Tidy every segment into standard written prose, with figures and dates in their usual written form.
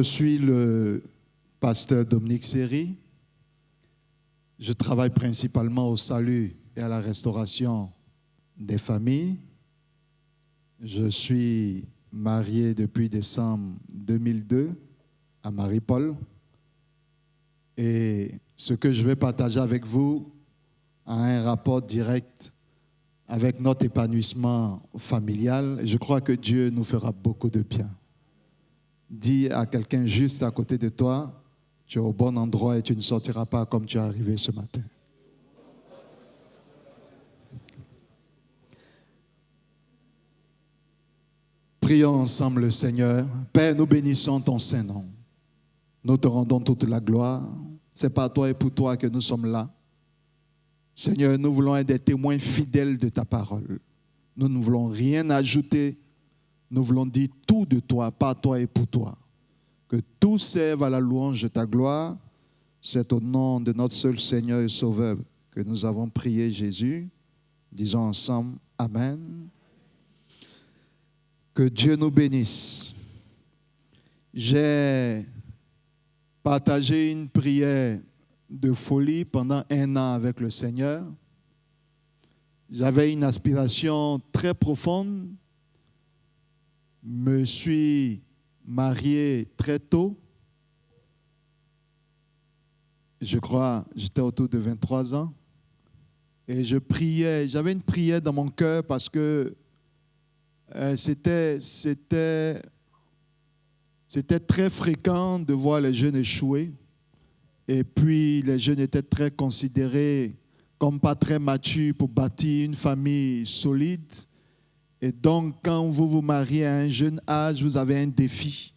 suis le pasteur Dominique Seri. Je travaille principalement au salut et à la restauration des familles. Je suis marié depuis décembre 2002 à Marie-Paul. Et ce que je vais partager avec vous a un rapport direct avec notre épanouissement familial. Je crois que Dieu nous fera beaucoup de bien. Dis à quelqu'un juste à côté de toi, tu es au bon endroit et tu ne sortiras pas comme tu es arrivé ce matin. Prions ensemble le Seigneur. Père, nous bénissons ton Saint-Nom. Nous te rendons toute la gloire. C'est par toi et pour toi que nous sommes là. Seigneur, nous voulons être des témoins fidèles de ta parole. Nous ne voulons rien ajouter. Nous voulons dire tout de toi, par toi et pour toi. Que tout serve à la louange de ta gloire. C'est au nom de notre seul Seigneur et Sauveur que nous avons prié Jésus. Disons ensemble, Amen. Que Dieu nous bénisse. J'ai partagé une prière de folie pendant 1 an avec le Seigneur. J'avais une aspiration très profonde. Me suis marié très tôt. Je crois, j'étais autour de 23 ans. Et je priais, j'avais une prière dans mon cœur parce que c'était très fréquent de voir les jeunes échouer. Et puis, les jeunes étaient très considérés comme pas très matures pour bâtir une famille solide. Et donc, quand vous vous mariez à un jeune âge, vous avez un défi.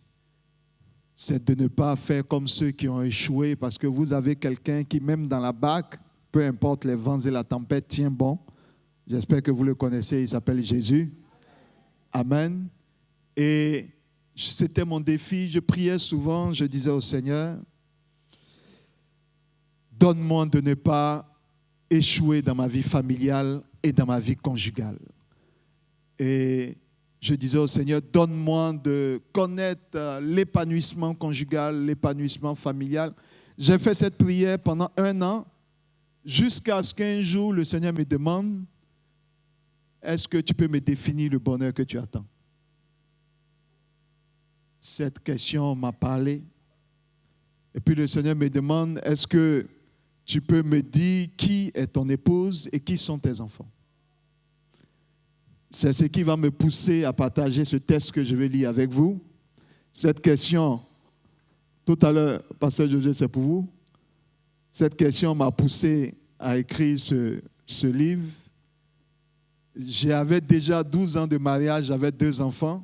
C'est de ne pas faire comme ceux qui ont échoué parce que vous avez quelqu'un qui, même dans la barque, peu importe les vents et la tempête, tient bon. J'espère que vous le connaissez, il s'appelle Jésus. Amen. Et c'était mon défi. Je priais souvent, je disais au Seigneur, donne-moi de ne pas échouer dans ma vie familiale et dans ma vie conjugale. Et je disais au Seigneur, donne-moi de connaître l'épanouissement conjugal, l'épanouissement familial. J'ai fait cette prière pendant 1 an, jusqu'à ce qu'un jour, le Seigneur me demande, est-ce que tu peux me définir le bonheur que tu attends? Cette question m'a parlé. Et puis le Seigneur me demande, est-ce que tu peux me dire qui est ton épouse et qui sont tes enfants? C'est ce qui va me pousser à partager ce texte que je vais lire avec vous. Cette question, tout à l'heure, Pasteur José, c'est pour vous. Cette question m'a poussé à écrire ce livre. J'avais déjà 12 ans de mariage, j'avais 2 enfants,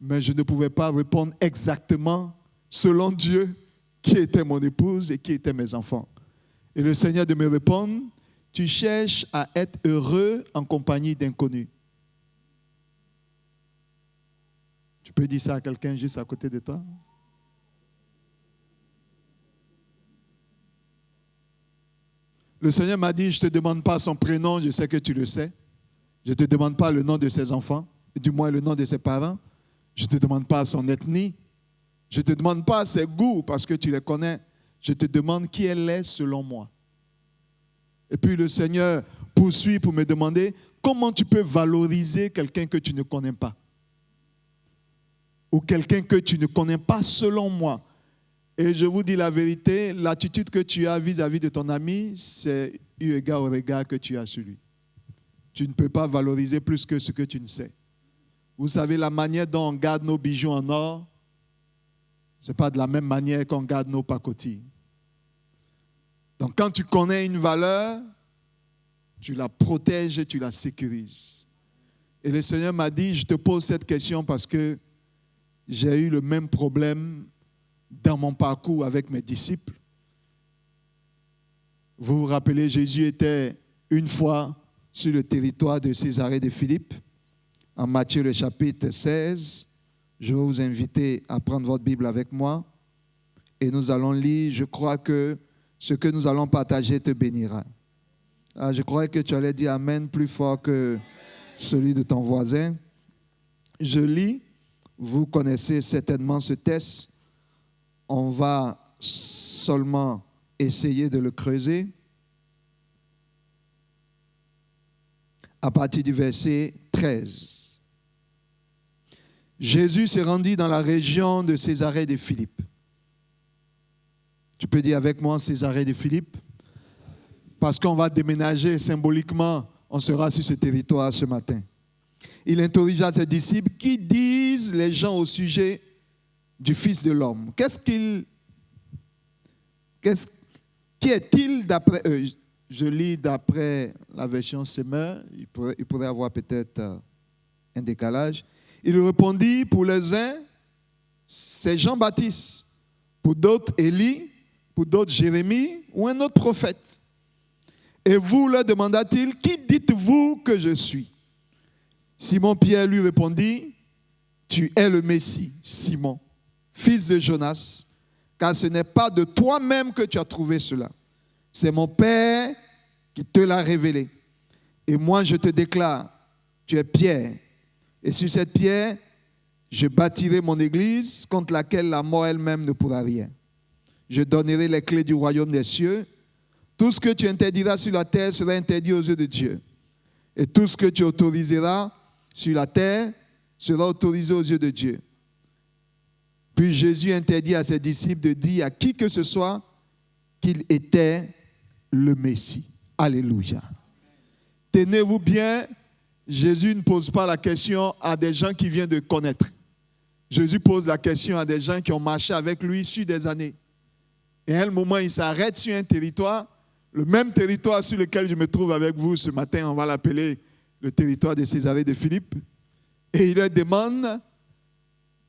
mais je ne pouvais pas répondre exactement, selon Dieu, qui était mon épouse et qui étaient mes enfants. Et le Seigneur de me répondre, tu cherches à être heureux en compagnie d'inconnus. Tu peux dire ça à quelqu'un juste à côté de toi? Le Seigneur m'a dit, je ne te demande pas son prénom, je sais que tu le sais. Je ne te demande pas le nom de ses enfants, du moins le nom de ses parents. Je ne te demande pas son ethnie. Je ne te demande pas ses goûts parce que tu les connais. Je te demande qui elle est selon moi. Et puis le Seigneur poursuit pour me demander comment tu peux valoriser quelqu'un que tu ne connais pas. Ou quelqu'un que tu ne connais pas selon moi. Et je vous dis la vérité, l'attitude que tu as vis-à-vis de ton ami, c'est eu égard au regard que tu as sur lui. Tu ne peux pas valoriser plus que ce que tu ne sais. Vous savez, la manière dont on garde nos bijoux en or, ce n'est pas de la même manière qu'on garde nos pacotilles. Donc quand tu connais une valeur, tu la protèges et tu la sécurises. Et le Seigneur m'a dit, je te pose cette question parce que j'ai eu le même problème dans mon parcours avec mes disciples. Vous vous rappelez, Jésus était une fois sur le territoire de Césarée de Philippe, en Matthieu le chapitre 16. Je vais vous inviter à prendre votre Bible avec moi et nous allons lire. Je crois que ce que nous allons partager te bénira. Je croyais que tu allais dire Amen plus fort que celui de ton voisin. Je lis, vous connaissez certainement ce texte. on va seulement essayer de le creuser. À partir du verset 13. Jésus se rendit dans la région de Césarée de Philippe. Tu peux dire avec moi Césarée de Philippe? Parce qu'on va déménager symboliquement, on sera sur ce territoire ce matin. Il interrogea ses disciples, qui disent les gens au sujet du Fils de l'homme? Qui est-il d'après eux? Je lis d'après la version Semeur, il pourrait avoir peut-être un décalage. Il répondit, pour les uns, c'est Jean-Baptiste, pour d'autres Élie, pour d'autres Jérémie ou un autre prophète. Et vous, leur demanda-t-il, qui dites-vous que je suis? Simon-Pierre lui répondit, tu es le Messie, Simon, fils de Jonas, car ce n'est pas de toi-même que tu as trouvé cela. C'est mon Père qui te l'a révélé. Et moi, je te déclare, tu es Pierre. Et sur cette pierre, je bâtirai mon église contre laquelle la mort elle-même ne pourra rien. Je donnerai les clés du royaume des cieux. Tout ce que tu interdiras sur la terre sera interdit aux yeux de Dieu. Et tout ce que tu autoriseras sur la terre sera autorisé aux yeux de Dieu. Puis Jésus interdit à ses disciples de dire à qui que ce soit qu'il était le Messie. Alléluia. Tenez-vous bien, Jésus ne pose pas la question à des gens qui viennent de connaître. Jésus pose la question à des gens qui ont marché avec lui sur des années. Et à un moment, il s'arrête sur un territoire, le même territoire sur lequel je me trouve avec vous ce matin, on va l'appeler le territoire de Césarée de Philippe. Et il leur demande,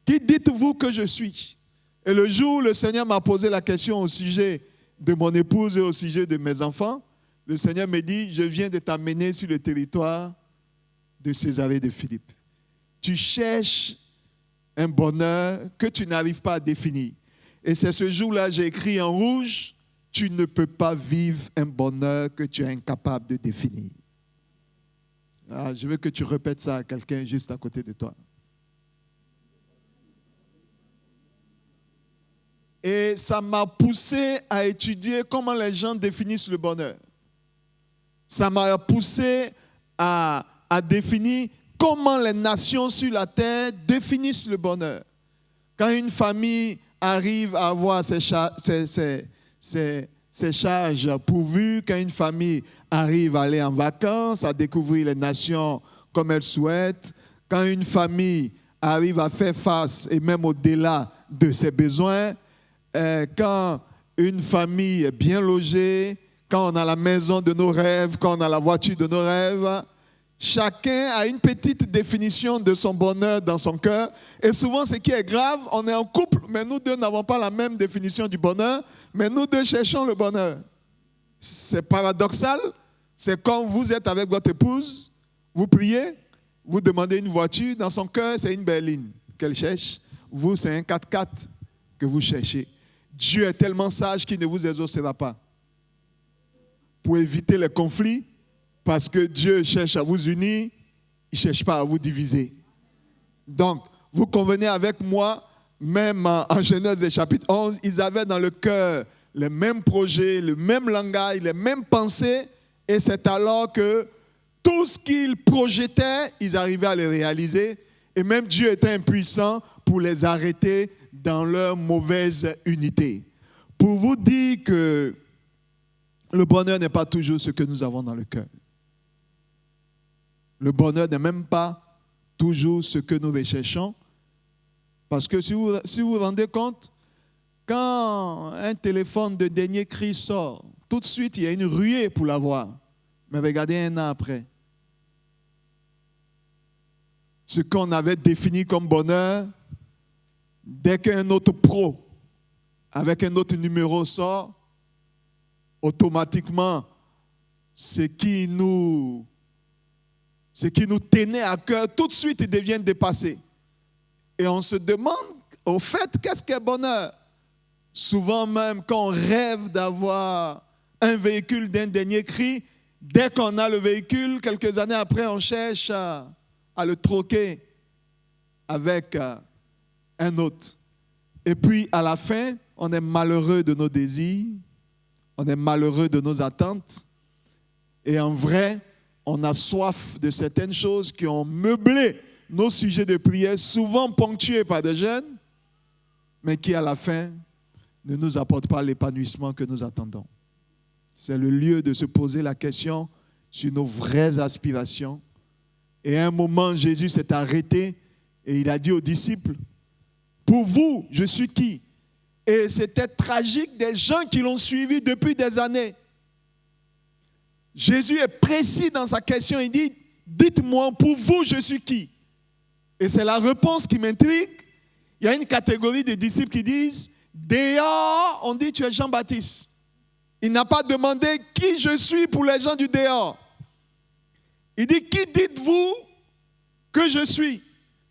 qui dites-vous que je suis? Et le jour où le Seigneur m'a posé la question au sujet de mon épouse et au sujet de mes enfants, le Seigneur me dit, je viens de t'amener sur le territoire de Césarée de Philippe. Tu cherches un bonheur que tu n'arrives pas à définir. Et c'est ce jour-là, j'ai écrit en rouge, tu ne peux pas vivre un bonheur que tu es incapable de définir. Ah, je veux que tu répètes ça à quelqu'un juste à côté de toi. Et ça m'a poussé à étudier comment les gens définissent le bonheur. Ça m'a poussé à définir comment les nations sur la terre définissent le bonheur. Quand une famille arrive à avoir ses charges pourvues, quand une famille arrive à aller en vacances, à découvrir les nations comme elle souhaite, quand une famille arrive à faire face et même au-delà de ses besoins, quand une famille est bien logée, quand on a la maison de nos rêves, quand on a la voiture de nos rêves, chacun a une petite définition de son bonheur dans son cœur. Et souvent, ce qui est grave, on est en couple, mais nous deux n'avons pas la même définition du bonheur, mais nous deux cherchons le bonheur. C'est paradoxal. C'est quand vous êtes avec votre épouse, vous priez, vous demandez une voiture, dans son cœur, c'est une berline qu'elle cherche. Vous, c'est un 4x4 que vous cherchez. Dieu est tellement sage qu'il ne vous exaucera pas. Pour éviter les conflits, parce que Dieu cherche à vous unir, il ne cherche pas à vous diviser. Donc, vous convenez avec moi, même en Genèse chapitre 11, ils avaient dans le cœur les mêmes projets, le même langage, les mêmes pensées, et c'est alors que tout ce qu'ils projetaient, ils arrivaient à les réaliser, et même Dieu était impuissant pour les arrêter dans leur mauvaise unité. Pour vous dire que le bonheur n'est pas toujours ce que nous avons dans le cœur. Le bonheur n'est même pas toujours ce que nous recherchons. Parce que si vous vous rendez compte, quand un téléphone de dernier cri sort, tout de suite, il y a une ruée pour l'avoir. Mais regardez un an après. Ce qu'on avait défini comme bonheur, dès qu'un autre pro avec un autre numéro sort, automatiquement, ce qui nous tenait à cœur, tout de suite, il devient dépassé. Et on se demande, au fait, qu'est-ce qu'est bonheur? Souvent même, quand on rêve d'avoir un véhicule d'un dernier cri, dès qu'on a le véhicule, quelques années après, on cherche à le troquer avec un autre. Et puis, à la fin, on est malheureux de nos désirs, on est malheureux de nos attentes. Et en vrai, on a soif de certaines choses qui ont meublé nos sujets de prière, souvent ponctués par des jeûnes, mais qui à la fin ne nous apportent pas l'épanouissement que nous attendons. C'est le lieu de se poser la question sur nos vraies aspirations. Et à un moment, Jésus s'est arrêté et il a dit aux disciples, « Pour vous, je suis qui ?» Et c'était tragique des gens qui l'ont suivi depuis des années. Jésus est précis dans sa question, il dit, « Dites-moi, pour vous, je suis qui ?» Et c'est la réponse qui m'intrigue. Il y a une catégorie de disciples qui disent, « Dehors, on dit tu es Jean-Baptiste. » Il n'a pas demandé qui je suis pour les gens du dehors. Il dit, qui dites-vous que je suis?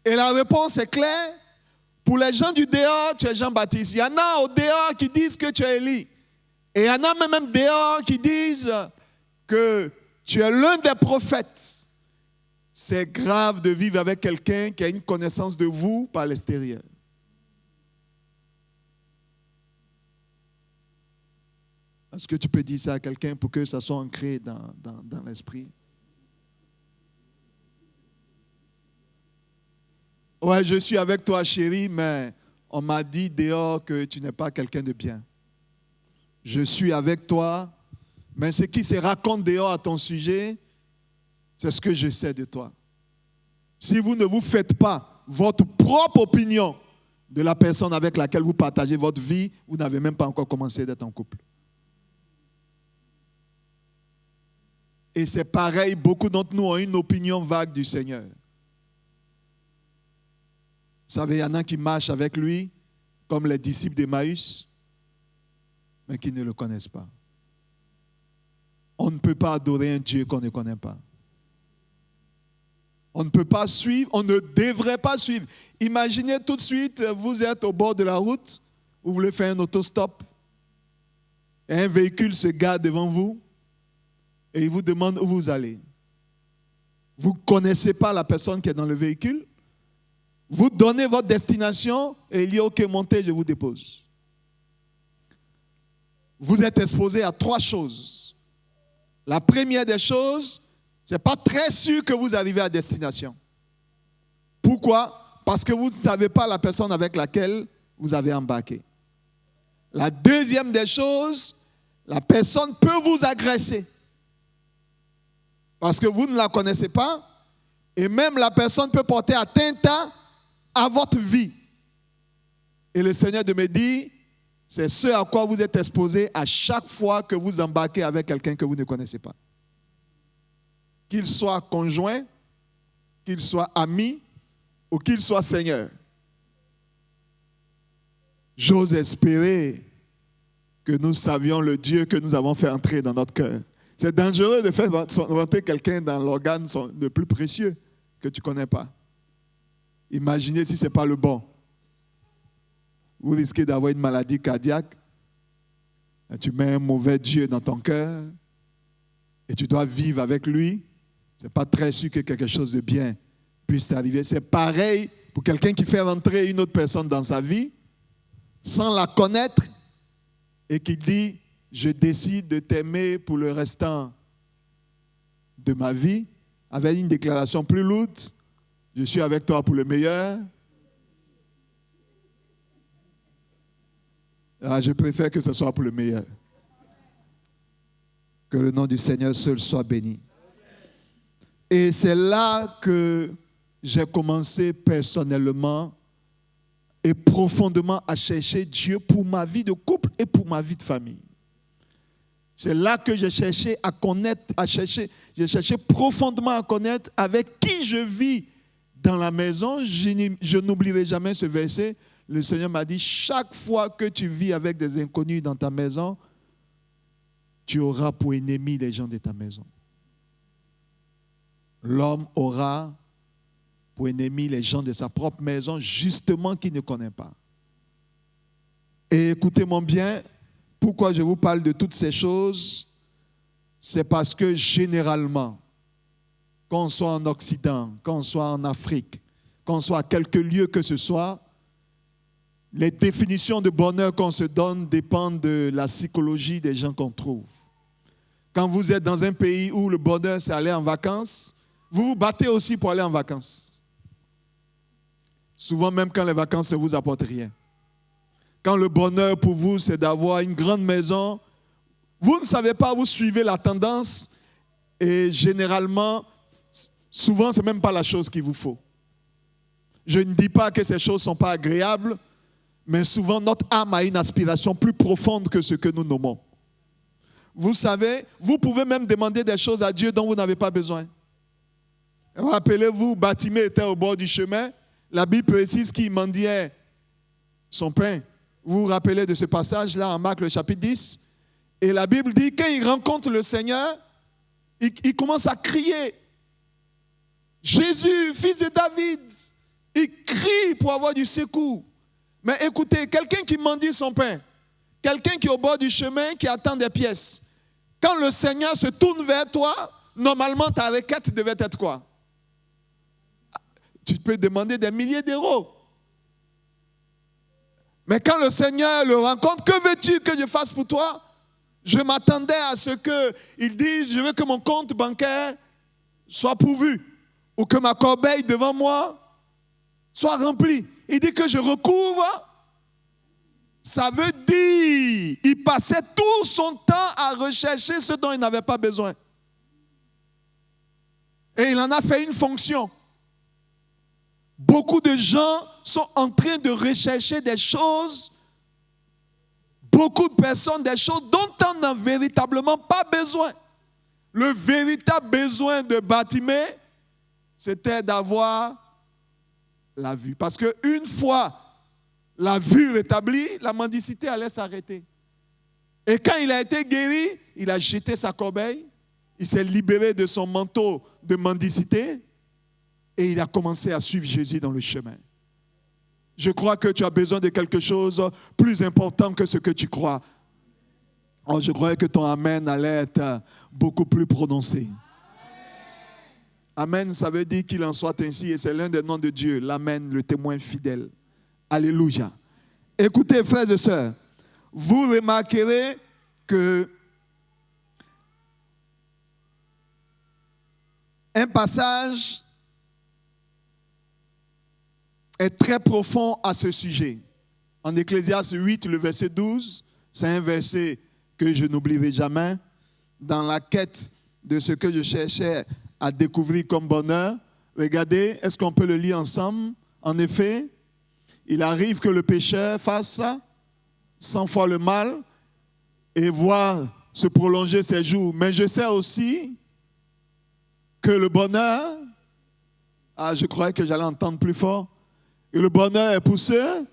Et la réponse est claire. Pour les gens du dehors, tu es Jean-Baptiste. Il y en a au dehors qui disent que tu es Élie. Et il y en a même dehors qui disent que tu es l'un des prophètes. C'est grave de vivre avec quelqu'un qui a une connaissance de vous par l'extérieur. Est-ce que tu peux dire ça à quelqu'un pour que ça soit ancré dans l'esprit? Ouais, je suis avec toi, chérie, mais on m'a dit dehors que tu n'es pas quelqu'un de bien. Je suis avec toi, mais ce qui se raconte dehors à ton sujet, c'est ce que je sais de toi. Si vous ne vous faites pas votre propre opinion de la personne avec laquelle vous partagez votre vie, vous n'avez même pas encore commencé d'être en couple. Et c'est pareil, beaucoup d'entre nous ont une opinion vague du Seigneur. Vous savez, il y en a qui marchent avec lui, comme les disciples d'Emmaüs, mais qui ne le connaissent pas. On ne peut pas adorer un Dieu qu'on ne connaît pas. On ne peut pas suivre, on ne devrait pas suivre. Imaginez tout de suite, vous êtes au bord de la route, vous voulez faire un autostop, et un véhicule se gare devant vous, et il vous demande où vous allez. Vous ne connaissez pas la personne qui est dans le véhicule. Vous donnez votre destination et il dit « Ok, montez, je vous dépose ». Vous êtes exposé à 3 choses. La première des choses, ce n'est pas très sûr que vous arrivez à destination. Pourquoi? Parce que vous ne savez pas la personne avec laquelle vous avez embarqué. La deuxième des choses, la personne peut vous agresser. Parce que vous ne la connaissez pas et même la personne peut porter atteinte à votre vie. Et le Seigneur de me dit, c'est ce à quoi vous êtes exposé à chaque fois que vous embarquez avec quelqu'un que vous ne connaissez pas. Qu'il soit conjoint, qu'il soit ami ou qu'il soit Seigneur. J'ose espérer que nous savions le Dieu que nous avons fait entrer dans notre cœur. C'est dangereux de faire rentrer quelqu'un dans l'organe le plus précieux que tu ne connais pas. Imaginez si ce n'est pas le bon. Vous risquez d'avoir une maladie cardiaque. Tu mets un mauvais Dieu dans ton cœur et tu dois vivre avec lui. Ce n'est pas très sûr que quelque chose de bien puisse t'arriver. C'est pareil pour quelqu'un qui fait rentrer une autre personne dans sa vie sans la connaître et qui dit « Je décide de t'aimer pour le restant de ma vie » avec une déclaration plus lourde. Je suis avec toi pour le meilleur. Ah, je préfère que ce soit pour le meilleur. Que le nom du Seigneur seul soit béni. Et c'est là que j'ai commencé personnellement et profondément à chercher Dieu pour ma vie de couple et pour ma vie de famille. C'est là que j'ai cherché à connaître, j'ai cherché profondément à connaître avec qui je vis dans la maison. Je n'oublierai jamais ce verset. Le Seigneur m'a dit, chaque fois que tu vis avec des inconnus dans ta maison, tu auras pour ennemi les gens de ta maison. L'homme aura pour ennemi les gens de sa propre maison, justement qu'il ne connaît pas. Et écoutez-moi bien, pourquoi je vous parle de toutes ces choses? C'est parce que généralement, qu'on soit en Occident, qu'on soit en Afrique, qu'on soit à quelque lieu que ce soit, Les définitions de bonheur qu'on se donne dépendent de la psychologie des gens qu'on trouve. Quand vous êtes dans un pays où le bonheur c'est aller en vacances, vous vous battez aussi pour aller en vacances. Souvent même quand les vacances ne vous apportent rien. Quand le bonheur pour vous c'est d'avoir une grande maison, vous ne savez pas, vous suivez la tendance et généralement, souvent ce n'est même pas la chose qu'il vous faut. Je ne dis pas que ces choses ne sont pas agréables, mais souvent notre âme a une aspiration plus profonde que ce que nous nommons. Vous savez, vous pouvez même demander des choses à Dieu dont vous n'avez pas besoin. Rappelez-vous, Bartimée était au bord du chemin. La Bible précise qu'il mendiait son pain. Vous vous rappelez de ce passage-là en Marc le chapitre 10? Et la Bible dit, quand il rencontre le Seigneur, il commence à crier. Jésus, fils de David. Il crie pour avoir du secours. Mais écoutez, quelqu'un qui mendie son pain, quelqu'un qui est au bord du chemin, qui attend des pièces, quand le Seigneur se tourne vers toi, normalement ta requête devait être quoi? Tu peux demander des milliers d'euros. Mais quand le Seigneur le rencontre, que veux-tu que je fasse pour toi? Je m'attendais à ce qu'il dise, je veux que mon compte bancaire soit pourvu, ou que ma corbeille devant moi soit remplie. Il dit que je recouvre. Ça veut dire, il passait tout son temps à rechercher ce dont il n'avait pas besoin. Et il en a fait une fonction. Beaucoup de gens sont en train de rechercher des choses, beaucoup de personnes, des choses dont on n'a véritablement pas besoin. Le véritable besoin de Bartimée, c'était d'avoir la vue. Parce qu'une fois la vue rétablie, la mendicité allait s'arrêter. Et quand il a été guéri, il a jeté sa corbeille, il s'est libéré de son manteau de mendicité et il a commencé à suivre Jésus dans le chemin. Je crois que tu as besoin de quelque chose de plus important que ce que tu crois. Oh, je croyais que ton amen allait être beaucoup plus prononcé. Amen, ça veut dire qu'il en soit ainsi et c'est l'un des noms de Dieu, l'amen, le témoin fidèle. Alléluia. Écoutez, frères et sœurs, vous remarquerez que un passage est très profond à ce sujet. En Ecclésiaste 8, le verset 12, c'est un verset que je n'oublierai jamais. Dans la quête de ce que je cherchais à découvrir comme bonheur, regardez, est-ce qu'on peut le lire ensemble? En effet, il arrive que le pécheur fasse ça, 100 fois le mal, et voit se prolonger ses jours. Mais je sais aussi que le bonheur, je croyais que j'allais entendre plus fort, et le bonheur est pour ceux,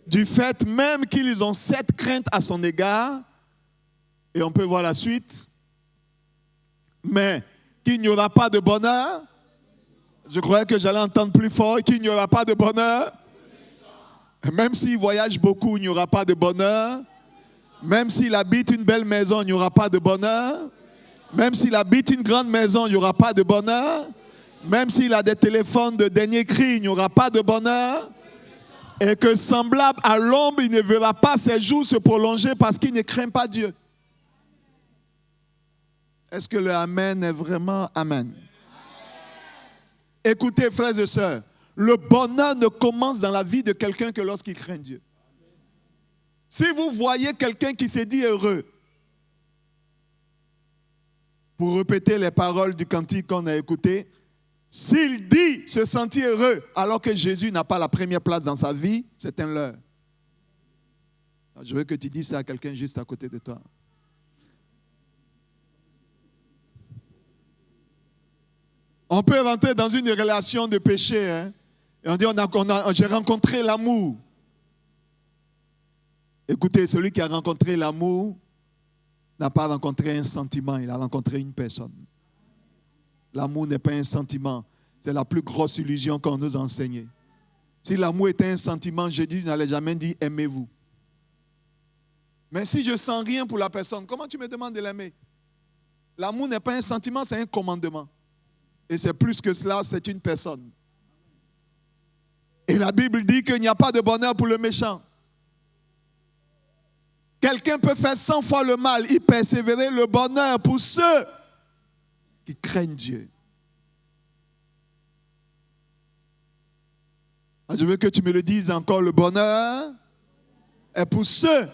du fait même qu'ils ont cette crainte à son égard, et on peut voir la suite, mais qu'il n'y aura pas de bonheur, je croyais que j'allais entendre plus fort, qu'il n'y aura pas de bonheur, même s'il voyage beaucoup, il n'y aura pas de bonheur, même s'il habite une belle maison, il n'y aura pas de bonheur, même s'il habite une grande maison, il n'y aura pas de bonheur, même s'il a des téléphones de dernier cri, il n'y aura pas de bonheur, et que semblable à l'ombre, il ne verra pas ses jours se prolonger parce qu'il ne craint pas Dieu. Est-ce que le Amen est vraiment Amen? Écoutez, frères et sœurs, le bonheur ne commence dans la vie de quelqu'un que lorsqu'il craint Dieu. Si vous voyez quelqu'un qui se dit heureux, pour répéter les paroles du cantique qu'on a écouté, s'il dit se sentir heureux alors que Jésus n'a pas la première place dans sa vie, c'est un leurre. Je veux que tu dises ça à quelqu'un juste à côté de toi. On peut rentrer dans une relation de péché, hein, et on dit j'ai rencontré l'amour. Écoutez, celui qui a rencontré l'amour n'a pas rencontré un sentiment, il a rencontré une personne. L'amour n'est pas un sentiment, c'est la plus grosse illusion qu'on nous a enseignée. Si l'amour était un sentiment, Jésus n'allait jamais dire aimez-vous. Mais si je ne sens rien pour la personne, comment tu me demandes de l'aimer? L'amour n'est pas un sentiment, c'est un commandement. Et c'est plus que cela, c'est une personne. Et la Bible dit qu'il n'y a pas de bonheur pour le méchant. Quelqu'un peut faire 100 fois le mal, y persévérer, le bonheur pour ceux qui craignent Dieu. Je veux que tu me le dises encore, le bonheur est pour ceux.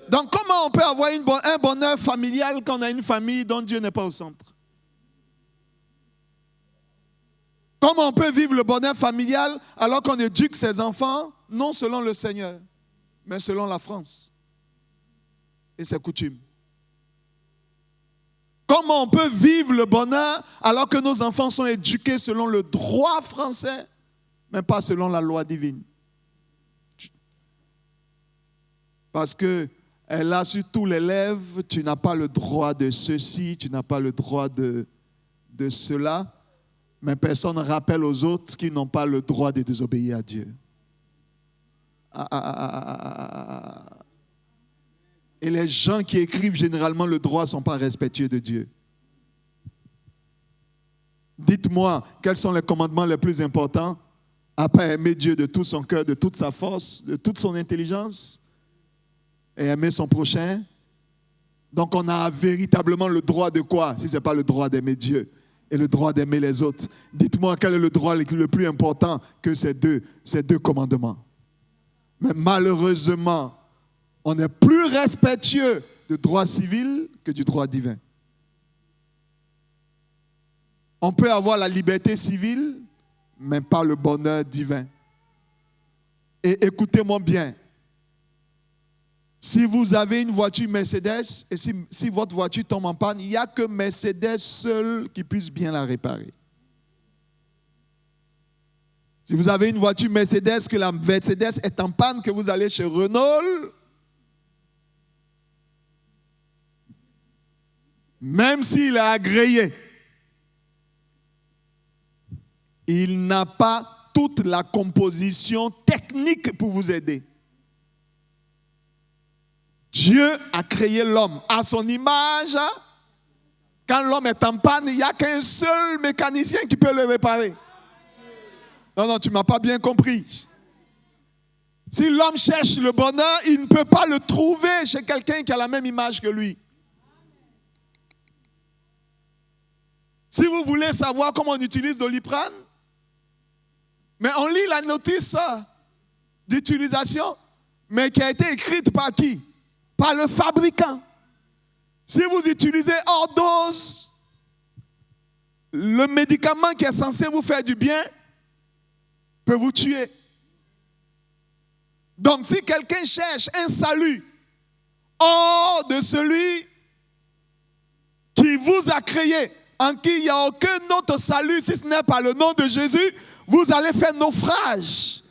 Donc comment on peut avoir un bonheur familial quand on a une famille dont Dieu n'est pas au centre? Comment on peut vivre le bonheur familial alors qu'on éduque ses enfants, non selon le Seigneur, mais selon la France et ses coutumes? Comment on peut vivre le bonheur alors que nos enfants sont éduqués selon le droit français, mais pas selon la loi divine? Parce que là, sur tous les lèvres, tu n'as pas le droit de ceci, tu n'as pas le droit de cela. Mais personne ne rappelle aux autres qu'ils n'ont pas le droit de désobéir à Dieu. Et les gens qui écrivent généralement le droit ne sont pas respectueux de Dieu. Dites-moi, quels sont les commandements les plus importants après aimer Dieu de tout son cœur, de toute sa force, de toute son intelligence et aimer son prochain? Donc on a véritablement le droit de quoi si ce n'est pas le droit d'aimer Dieu et le droit d'aimer les autres? Dites-moi quel est le droit le plus important que ces deux commandements. Mais malheureusement, on est plus respectueux du droit civil que du droit divin. On peut avoir la liberté civile, mais pas le bonheur divin. Et écoutez-moi bien. Si vous avez une voiture Mercedes et si votre voiture tombe en panne, il n'y a que Mercedes seul qui puisse bien la réparer. Si vous avez une voiture Mercedes, que la Mercedes est en panne, que vous allez chez Renault, même s'il est agréé, il n'a pas toute la composition technique pour vous aider. Dieu a créé l'homme à son image. Quand l'homme est en panne, il n'y a qu'un seul mécanicien qui peut le réparer. Non, tu ne m'as pas bien compris. Si l'homme cherche le bonheur, il ne peut pas le trouver chez quelqu'un qui a la même image que lui. Si vous voulez savoir comment on utilise Doliprane, mais on lit la notice d'utilisation, mais qui a été écrite par qui? Par le fabricant. Si vous utilisez hors dose, le médicament qui est censé vous faire du bien peut vous tuer. Donc si quelqu'un cherche un salut hors de celui qui vous a créé, en qui il n'y a aucun autre salut si ce n'est par le nom de Jésus, vous allez faire naufrage.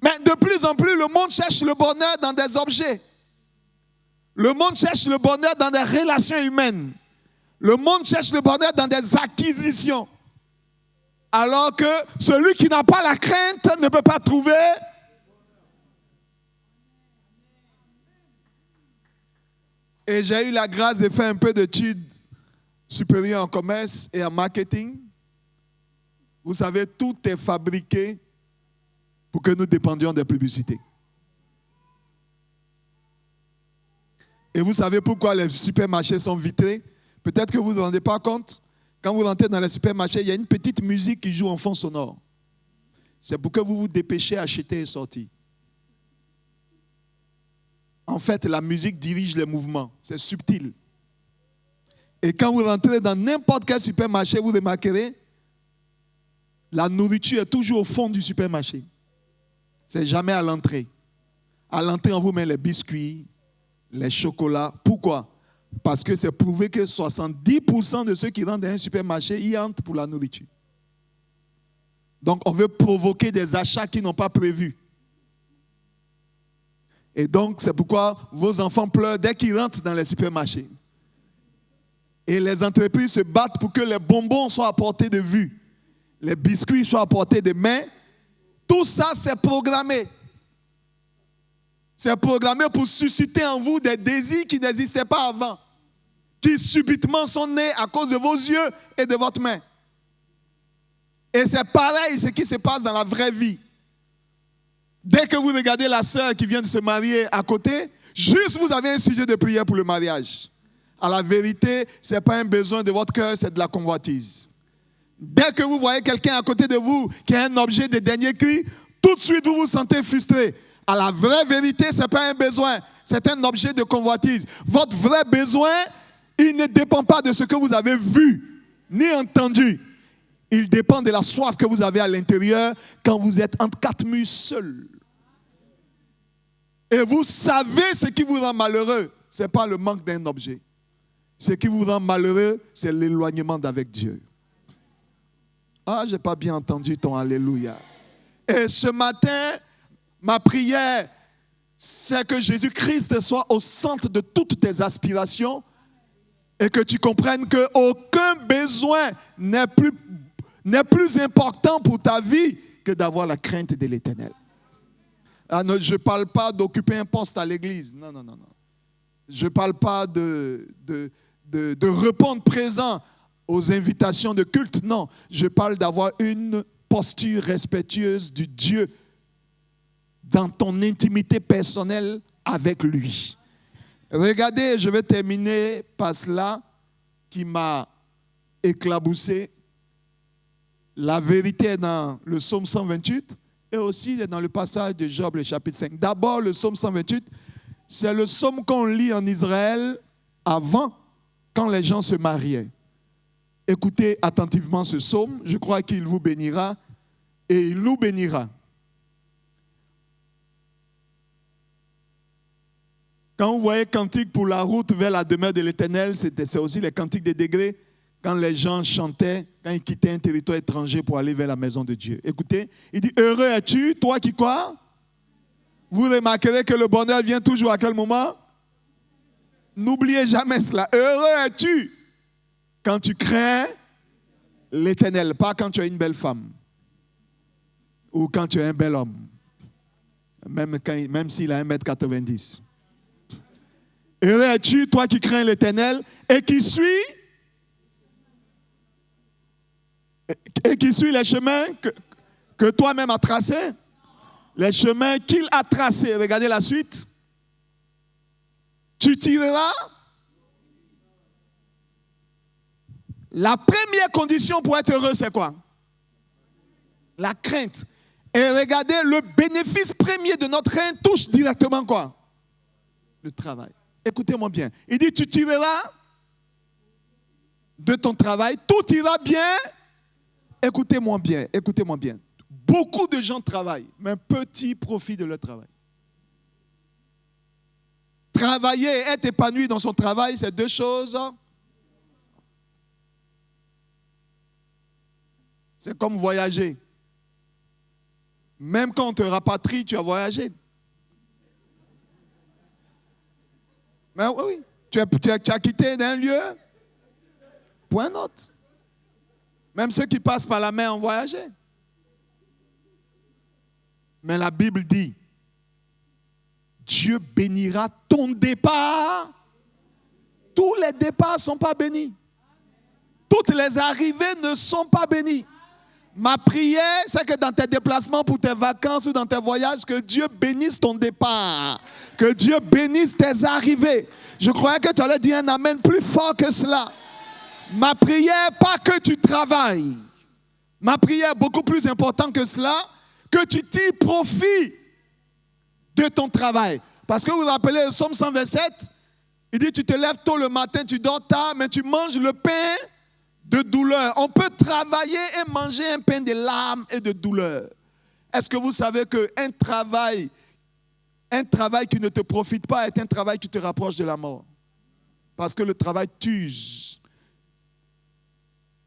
Mais de plus en plus, le monde cherche le bonheur dans des objets. Le monde cherche le bonheur dans des relations humaines. Le monde cherche le bonheur dans des acquisitions. Alors que celui qui n'a pas la crainte ne peut pas trouver. Et j'ai eu la grâce de faire un peu d'études supérieures en commerce et en marketing. Vous savez, tout est fabriqué pour que nous dépendions des publicités. Et vous savez pourquoi les supermarchés sont vitrés? Peut-être que vous ne vous rendez pas compte. Quand vous rentrez dans les supermarchés, il y a une petite musique qui joue en fond sonore. C'est pour que vous vous dépêchez à acheter et sortir. En fait, la musique dirige les mouvements. C'est subtil. Et quand vous rentrez dans n'importe quel supermarché, vous remarquerez, la nourriture est toujours au fond du supermarché. C'est jamais à l'entrée. À l'entrée, on vous met les biscuits, les chocolats. Pourquoi? Parce que c'est prouvé que 70% de ceux qui rentrent dans un supermarché, y entrent pour la nourriture. Donc, on veut provoquer des achats qu'ils n'ont pas prévus. Et donc, c'est pourquoi vos enfants pleurent dès qu'ils rentrent dans les supermarchés. Et les entreprises se battent pour que les bonbons soient à portée de vue, les biscuits soient à portée de main. Tout ça, c'est programmé. C'est programmé pour susciter en vous des désirs qui n'existaient pas avant, qui subitement sont nés à cause de vos yeux et de votre main. Et c'est pareil ce qui se passe dans la vraie vie. Dès que vous regardez la sœur qui vient de se marier à côté, juste vous avez un sujet de prière pour le mariage. À la vérité, ce n'est pas un besoin de votre cœur, c'est de la convoitise. Dès que vous voyez quelqu'un à côté de vous qui a un objet de dernier cri, tout de suite vous vous sentez frustré. À la vraie vérité, ce n'est pas un besoin, c'est un objet de convoitise. Votre vrai besoin, il ne dépend pas de ce que vous avez vu, ni entendu. Il dépend de la soif que vous avez à l'intérieur quand vous êtes entre quatre murs seuls. Et vous savez ce qui vous rend malheureux. Ce n'est pas le manque d'un objet. Ce qui vous rend malheureux, c'est l'éloignement d'avec Dieu. Ah, je n'ai pas bien entendu ton alléluia. Et ce matin, ma prière, c'est que Jésus-Christ soit au centre de toutes tes aspirations et que tu comprennes qu'aucun besoin n'est plus important pour ta vie que d'avoir la crainte de l'Éternel. Je ne parle pas d'occuper un poste à l'église. Non. Je ne parle pas de répondre présent aux invitations de culte. Non, je parle d'avoir une posture respectueuse du Dieu dans ton intimité personnelle avec lui. Regardez, je vais terminer par cela qui m'a éclaboussé. La vérité est dans le psaume 128 et aussi dans le passage de Job, le chapitre 5. D'abord, le psaume 128, c'est le psaume qu'on lit en Israël avant, quand les gens se mariaient. Écoutez attentivement ce psaume, je crois qu'il vous bénira et il nous bénira. Quand vous voyez cantique pour la route vers la demeure de l'Éternel, c'est aussi les cantiques des degrés, quand les gens chantaient, quand ils quittaient un territoire étranger pour aller vers la maison de Dieu. Écoutez, il dit, heureux es-tu, toi qui quoi? Vous remarquerez que le bonheur vient toujours à quel moment? N'oubliez jamais cela. Heureux es-tu quand tu crains l'Éternel, pas quand tu as une belle femme ou quand tu es un bel homme, même s'il a 1m90. Heureux es-tu, toi qui crains l'Éternel et qui suis les chemins que toi-même as tracés, les chemins qu'il a tracés. Regardez la suite. Tu tireras. La première condition pour être heureux, c'est quoi? La crainte. Et regardez, le bénéfice premier de notre crainte touche directement quoi? Le travail. Écoutez-moi bien. Il dit, tu tireras de ton travail, tout ira bien. Écoutez-moi bien, écoutez-moi bien. Beaucoup de gens travaillent, mais petit profit de leur travail. Travailler et être épanoui dans son travail, c'est deux choses. C'est comme voyager. Même quand on te rapatrie, tu as voyagé. Mais oui, tu as quitté d'un lieu pour un autre. Même ceux qui passent par la mer ont voyagé. Mais la Bible dit, Dieu bénira ton départ. Tous les départs ne sont pas bénis. Toutes les arrivées ne sont pas bénies. Ma prière, c'est que dans tes déplacements pour tes vacances ou dans tes voyages, que Dieu bénisse ton départ. Que Dieu bénisse tes arrivées. Je croyais que tu allais dire un amen plus fort que cela. Ma prière, pas que tu travailles. Ma prière, beaucoup plus importante que cela, que tu tires profit de ton travail. Parce que vous vous rappelez le psaume 127, il dit tu te lèves tôt le matin, tu dors tard, mais tu manges le pain de douleur. On peut travailler et manger un pain de larmes et de douleur. Est-ce que vous savez qu'un travail qui ne te profite pas est un travail qui te rapproche de la mort? Parce que le travail t'use.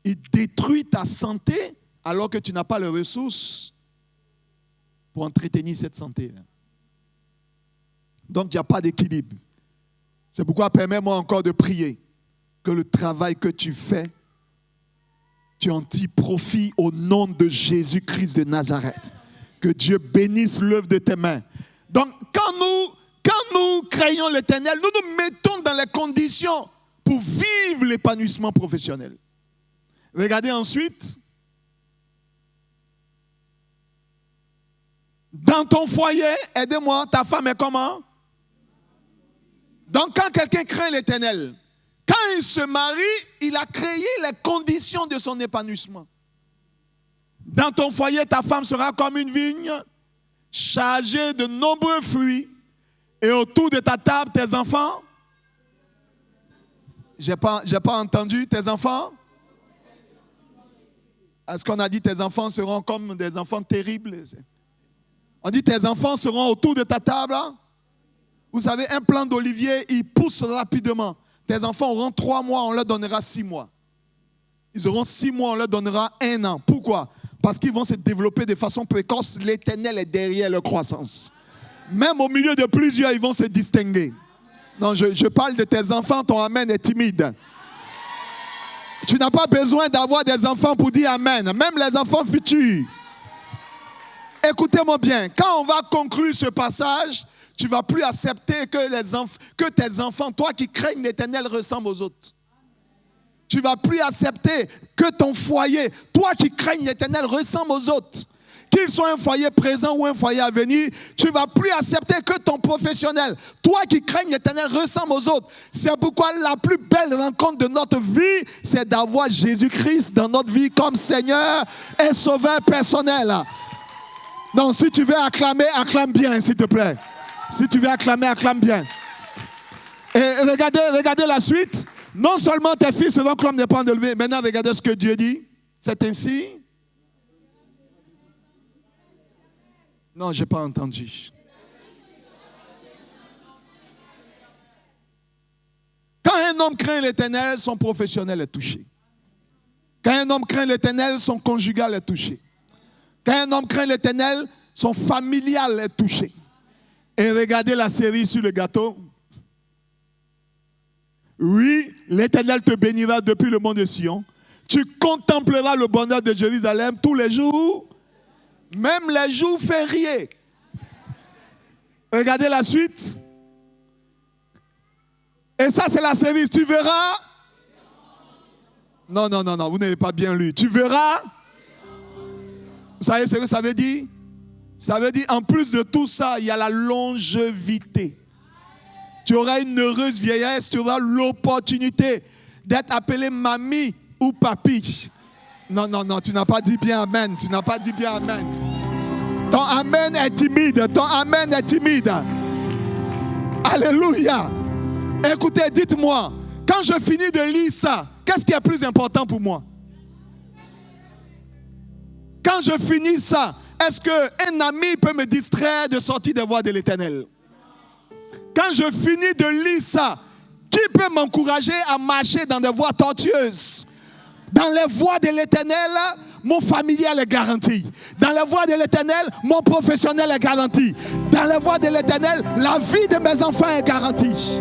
Il détruit ta santé alors que tu n'as pas les ressources pour entretenir cette santé. Donc, il n'y a pas d'équilibre. C'est pourquoi permets-moi encore de prier que le travail que tu fais, tu en tires profit au nom de Jésus-Christ de Nazareth. Que Dieu bénisse l'œuvre de tes mains. Donc, quand nous craignons l'Éternel, nous nous mettons dans les conditions pour vivre l'épanouissement professionnel. Regardez ensuite. Dans ton foyer, aidez-moi, ta femme est comment? Donc quand quelqu'un craint l'Éternel, quand il se marie, il a créé les conditions de son épanouissement. Dans ton foyer, ta femme sera comme une vigne chargée de nombreux fruits. Et autour de ta table, tes enfants? J'ai pas entendu. Tes enfants? Est-ce qu'on a dit tes enfants seront comme des enfants terribles? On dit tes enfants seront autour de ta table. Vous savez, un plant d'olivier, il pousse rapidement. Tes enfants auront 3 mois, on leur donnera 6 mois. Ils auront 6 mois, on leur donnera 1 an. Pourquoi? Parce qu'ils vont se développer de façon précoce. L'Éternel est derrière leur croissance. Même au milieu de plusieurs, ils vont se distinguer. Non, je parle de tes enfants, ton amen est timide. Tu n'as pas besoin d'avoir des enfants pour dire amen. Même les enfants futurs. Écoutez-moi bien. Quand on va conclure ce passage, tu ne vas plus accepter que tes enfants, toi qui crains l'Éternel, ressemblent aux autres. Tu ne vas plus accepter que ton foyer, toi qui crains l'Éternel, ressemble aux autres. Qu'il soit un foyer présent ou un foyer à venir, tu ne vas plus accepter que ton professionnel, toi qui crains l'Éternel, ressemble aux autres. C'est pourquoi la plus belle rencontre de notre vie, c'est d'avoir Jésus-Christ dans notre vie comme Seigneur et Sauveur personnel. Donc si tu veux acclamer, acclame bien, s'il te plaît. Si tu veux acclamer, acclame bien. Et regardez la suite. Non seulement tes fils seront comme des pans de lever. Maintenant, regardez ce que Dieu dit. C'est ainsi. Non, je n'ai pas entendu. Quand un homme craint l'Éternel, son professionnel est touché. Quand un homme craint l'Éternel, son conjugal est touché. Quand un homme craint l'Éternel, son familial est touché. Et regardez la série sur le gâteau. Oui, l'Éternel te bénira depuis le mont de Sion. Tu contempleras le bonheur de Jérusalem tous les jours, même les jours fériés. Regardez la suite. Et ça, c'est la série. Tu verras. Non, vous n'avez pas bien lu. Tu verras. Vous savez ce que ça veut dire? Ça veut dire, en plus de tout ça, il y a la longévité. Tu auras une heureuse vieillesse, tu auras l'opportunité d'être appelé mamie ou papi. Non, tu n'as pas dit bien amen. Tu n'as pas dit bien amen. Ton amen est timide. Ton amen est timide. Alléluia. Écoutez, dites-moi, quand je finis de lire ça, qu'est-ce qui est plus important pour moi? Quand je finis ça, est-ce qu'un ami peut me distraire de sortir des voies de l'Éternel? Quand je finis de lire ça, qui peut m'encourager à marcher dans des voies tortueuses? Dans les voies de l'Éternel, mon familial est garanti. Dans les voies de l'Éternel, mon professionnel est garanti. Dans les voies de l'Éternel, la vie de mes enfants est garantie.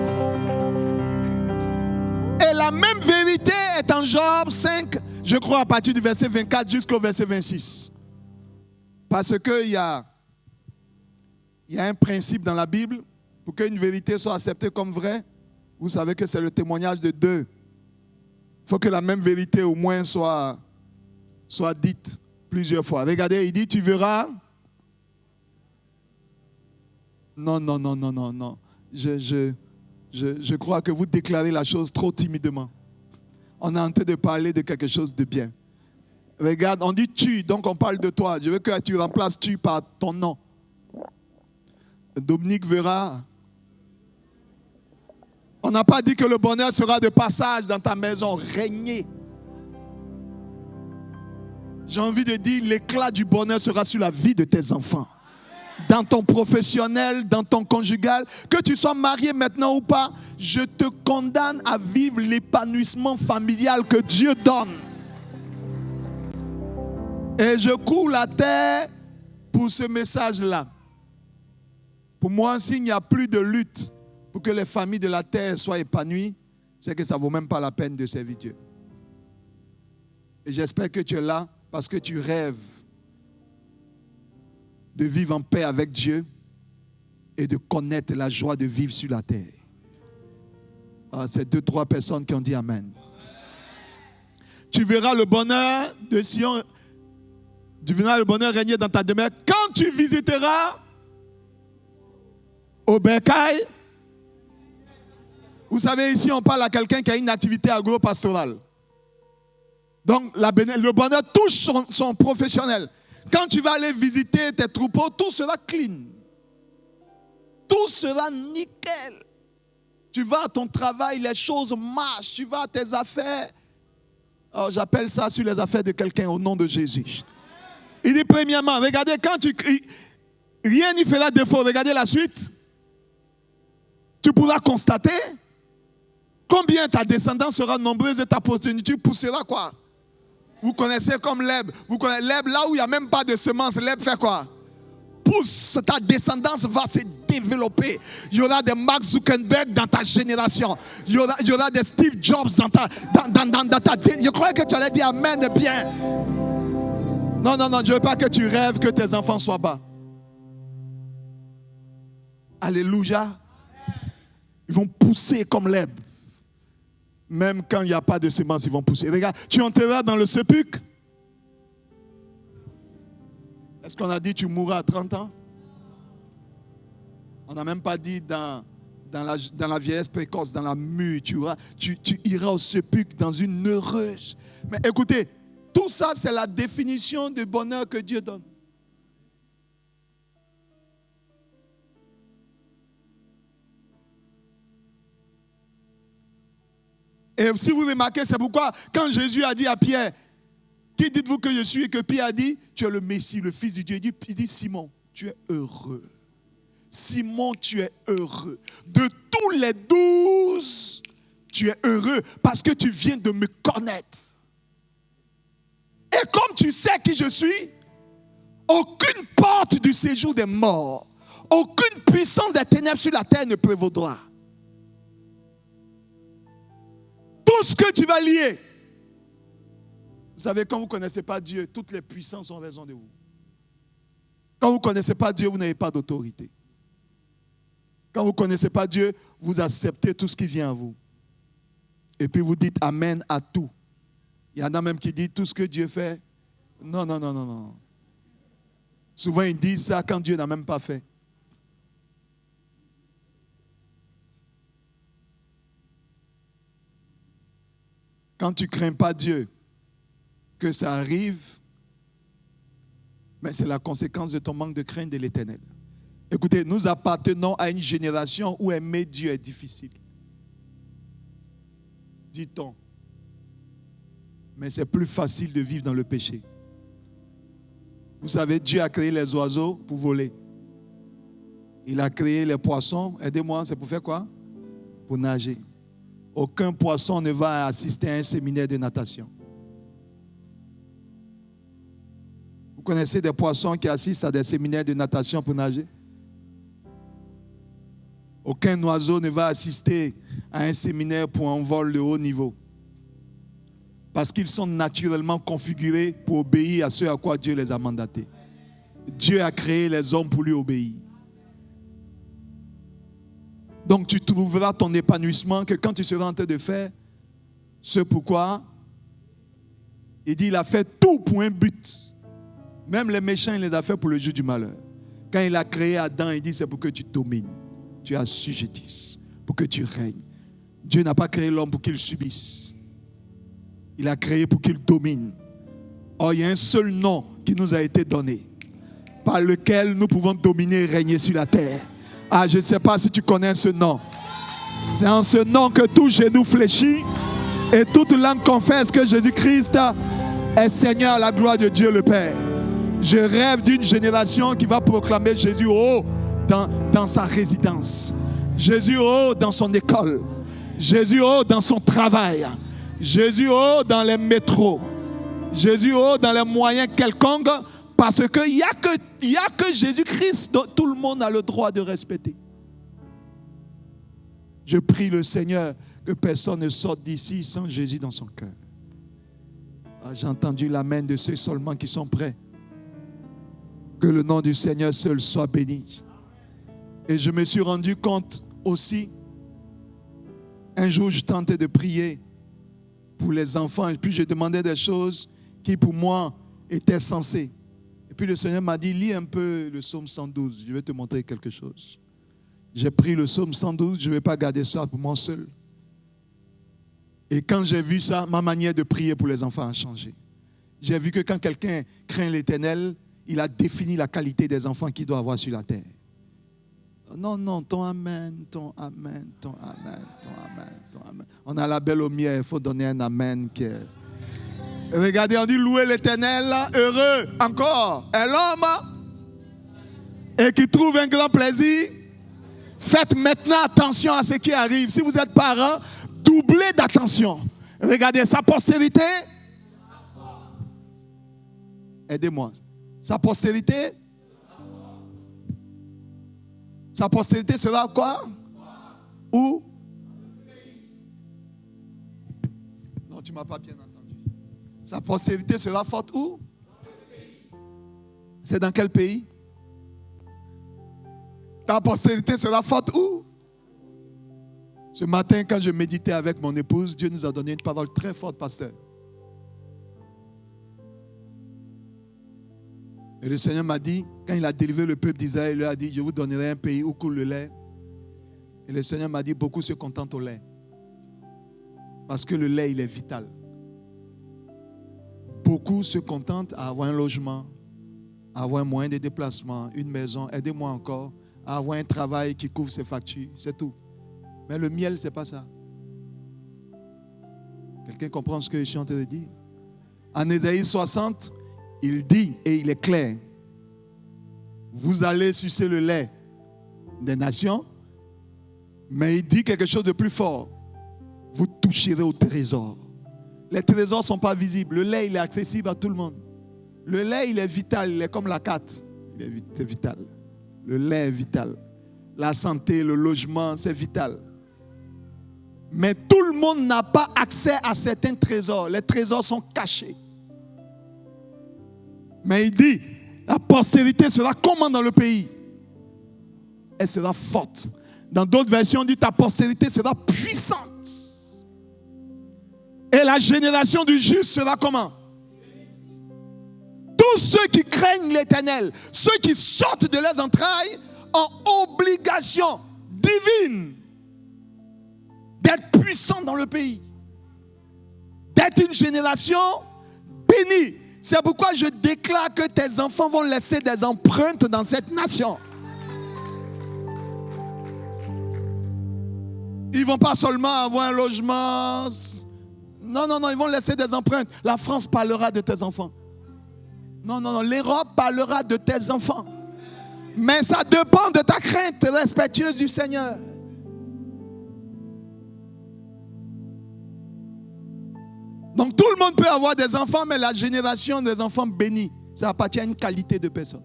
Et la même vérité est en Job 5, je crois à partir du verset 24 jusqu'au verset 26. Parce qu'il y a un principe dans la Bible, pour qu'une vérité soit acceptée comme vraie, vous savez que c'est le témoignage de 2. Il faut que la même vérité au moins soit dite plusieurs fois. Regardez, il dit, tu verras. Non. Je crois que vous déclarez la chose trop timidement. On est en train de parler de quelque chose de bien. Regarde, on dit tu, donc on parle de toi. Je veux que tu remplaces tu par ton nom. Dominique verra. On n'a pas dit que le bonheur sera de passage dans ta maison. Régner. J'ai envie de dire, l'éclat du bonheur sera sur la vie de tes enfants. Dans ton professionnel, dans ton conjugal. Que tu sois marié maintenant ou pas, je te condamne à vivre l'épanouissement familial que Dieu donne. Et je cours la terre pour ce message-là. Pour moi, s'il n'y a plus de lutte pour que les familles de la terre soient épanouies, c'est que ça ne vaut même pas la peine de servir Dieu. Et j'espère que tu es là parce que tu rêves de vivre en paix avec Dieu et de connaître la joie de vivre sur la terre. Ah, c'est 2-3 personnes qui ont dit Amen. Tu verras le bonheur de Sion. Tu verras le bonheur régner dans ta demeure quand tu visiteras au bercail. Vous savez, ici, on parle à quelqu'un qui a une activité agro-pastorale. Donc, le bonheur touche son professionnel. Quand tu vas aller visiter tes troupeaux, tout sera clean. Tout sera nickel. Tu vas à ton travail, les choses marchent. Tu vas à tes affaires. Oh, j'appelle ça sur les affaires de quelqu'un au nom de Jésus. Il dit premièrement, regardez, quand tu cries, rien n'y fera défaut. Regardez la suite. Tu pourras constater combien ta descendance sera nombreuse et ta postériorité poussera quoi? Vous connaissez comme l'herbe. Vous connaissez l'herbe, là où il n'y a même pas de semence, l'herbe fait quoi? Pousse, ta descendance va se développer. Il y aura des Mark Zuckerberg dans ta génération. Il y aura des Steve Jobs dans ta... Je croyais que tu allais dire amen bien. Non, je ne veux pas que tu rêves que tes enfants soient bas. Alléluia. Ils vont pousser comme l'herbe. Même quand il n'y a pas de semences, ils vont pousser. Regarde, tu entreras dans le sépulcre. Est-ce qu'on a dit tu mourras à 30 ans? On n'a même pas dit dans la vieillesse précoce, dans la mue, tu iras au sépulcre dans une heureuse. Mais écoutez, tout ça, c'est la définition du bonheur que Dieu donne. Et si vous remarquez, c'est pourquoi quand Jésus a dit à Pierre, qui dites-vous que je suis? Et que Pierre a dit, tu es le Messie, le Fils de Dieu. Il dit, Simon, tu es heureux. Simon, tu es heureux. De tous les 12, tu es heureux parce que tu viens de me connaître. Et comme tu sais qui je suis, aucune porte du séjour des morts, aucune puissance des ténèbres sur la terre ne prévaudra. Tout ce que tu vas lier. Vous savez, quand vous ne connaissez pas Dieu, toutes les puissances ont raison de vous. Quand vous ne connaissez pas Dieu, vous n'avez pas d'autorité. Quand vous ne connaissez pas Dieu, vous acceptez tout ce qui vient à vous. Et puis vous dites Amen à tout. Il y en a même qui disent tout ce que Dieu fait. Non. Souvent ils disent ça quand Dieu n'a même pas fait. Quand tu ne crains pas Dieu, que ça arrive, mais c'est la conséquence de ton manque de crainte de l'Éternel. Écoutez, nous appartenons à une génération où aimer Dieu est difficile. Dit-on. Mais c'est plus facile de vivre dans le péché. Vous savez, Dieu a créé les oiseaux pour voler. Il a créé les poissons. Aidez-moi, c'est pour faire quoi? Pour nager. Aucun poisson ne va assister à un séminaire de natation. Vous connaissez des poissons qui assistent à des séminaires de natation pour nager? Aucun oiseau ne va assister à un séminaire pour un vol de haut niveau. Parce qu'ils sont naturellement configurés pour obéir à ce à quoi Dieu les a mandatés. Dieu a créé les hommes pour lui obéir. Donc tu trouveras ton épanouissement que quand tu seras en train de faire ce pourquoi il dit il a fait tout pour un but. Même les méchants, il les a fait pour le jour du malheur. Quand il a créé Adam, il dit c'est pour que tu domines, tu assujettisses, pour que tu règnes. Dieu n'a pas créé l'homme pour qu'il subisse. Il a créé pour qu'il domine. Or, il y a un seul nom qui nous a été donné, par lequel nous pouvons dominer et régner sur la terre. Ah, je ne sais pas si tu connais ce nom. C'est en ce nom que tout genou fléchit et toute langue confesse que Jésus-Christ est Seigneur à la gloire de Dieu le Père. Je rêve d'une génération qui va proclamer Jésus haut dans sa résidence. Jésus haut dans son école. Jésus haut dans son travail. Jésus haut dans les métros. Jésus haut dans les moyens quelconques. Parce qu'il n'y a que Jésus-Christ dont tout le monde a le droit de respecter. Je prie le Seigneur que personne ne sorte d'ici sans Jésus dans son cœur. Ah, j'ai entendu l'amen de ceux seulement qui sont prêts. Que le nom du Seigneur seul soit béni. Et je me suis rendu compte aussi, un jour je tentais de prier pour les enfants et puis je demandais des choses qui pour moi étaient sensées. puis le Seigneur m'a dit, lis un peu le psaume 112, je vais te montrer quelque chose. J'ai pris le psaume 112, je ne vais pas garder ça pour moi seul. Et quand j'ai vu ça, ma manière de prier pour les enfants a changé. J'ai vu que quand quelqu'un craint l'Éternel, il a défini la qualité des enfants qu'il doit avoir sur la terre. Non, non, ton amen, ton amen, ton amen, ton amen, ton amen. On a la belle lumière, il faut donner un amen. Regardez, on dit louer l'Éternel, heureux encore est l'homme et qui trouve un grand plaisir. Faites maintenant attention à ce qui arrive. Si vous êtes parents, doublez d'attention. Regardez, sa postérité. Aidez-moi. Sa postérité. Sa postérité sera quoi? Où? Non, tu ne m'as pas bien entendu. Sa postérité sera forte où? C'est dans quel pays? Ta postérité sera forte où? Ce matin, quand je méditais avec mon épouse, Dieu nous a donné une parole très forte, pasteur. Et le Seigneur m'a dit, quand il a délivré le peuple d'Israël, il leur a dit, je vous donnerai un pays où coule le lait. Et le Seigneur m'a dit, beaucoup se contentent au lait. Parce que le lait, il est vital. Beaucoup se contentent à avoir un logement, à avoir un moyen de déplacement, une maison, aidez-moi encore, à avoir un travail qui couvre ses factures, c'est tout. Mais le miel, ce n'est pas ça. Quelqu'un comprend ce que je suis en train de dire? En Ésaïe 60, il dit, et il est clair, vous allez sucer le lait des nations, mais il dit quelque chose de plus fort. Vous toucherez au trésor. Les trésors ne sont pas visibles. Le lait, il est accessible à tout le monde. Le lait, il est vital. Il est comme la carte. Il est vital. Le lait est vital. La santé, le logement, c'est vital. Mais tout le monde n'a pas accès à certains trésors. Les trésors sont cachés. Mais il dit, la postérité sera comment dans le pays? Elle sera forte. Dans d'autres versions, on dit, ta postérité sera puissante. Et la génération du juste sera comment? Tous ceux qui craignent l'Éternel, ceux qui sortent de leurs entrailles, ont obligation divine d'être puissants dans le pays. D'être une génération bénie. C'est pourquoi je déclare que tes enfants vont laisser des empreintes dans cette nation. Ils ne vont pas seulement avoir un logement. Non, non, non, ils vont laisser des empreintes. La France parlera de tes enfants. Non, non, non, l'Europe parlera de tes enfants. Mais ça dépend de ta crainte respectueuse du Seigneur. Donc tout le monde peut avoir des enfants, mais la génération des enfants bénis, ça appartient à une qualité de personne.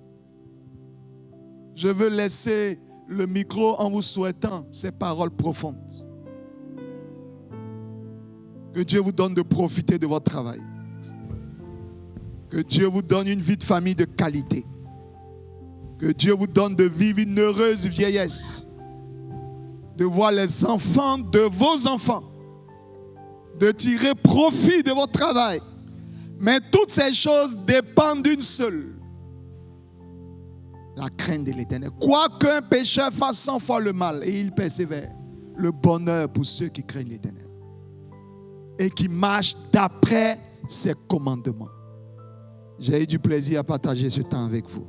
Je veux laisser le micro en vous souhaitant ces paroles profondes. Que Dieu vous donne de profiter de votre travail. Que Dieu vous donne une vie de famille de qualité. Que Dieu vous donne de vivre une heureuse vieillesse. De voir les enfants de vos enfants. De tirer profit de votre travail. Mais toutes ces choses dépendent d'une seule. La crainte de l'Éternel. Quoiqu'un pécheur fasse 100 fois le mal et il persévère. Le bonheur pour ceux qui craignent l'Éternel. Et qui marchent d'après ses commandements. J'ai eu du plaisir à partager ce temps avec vous.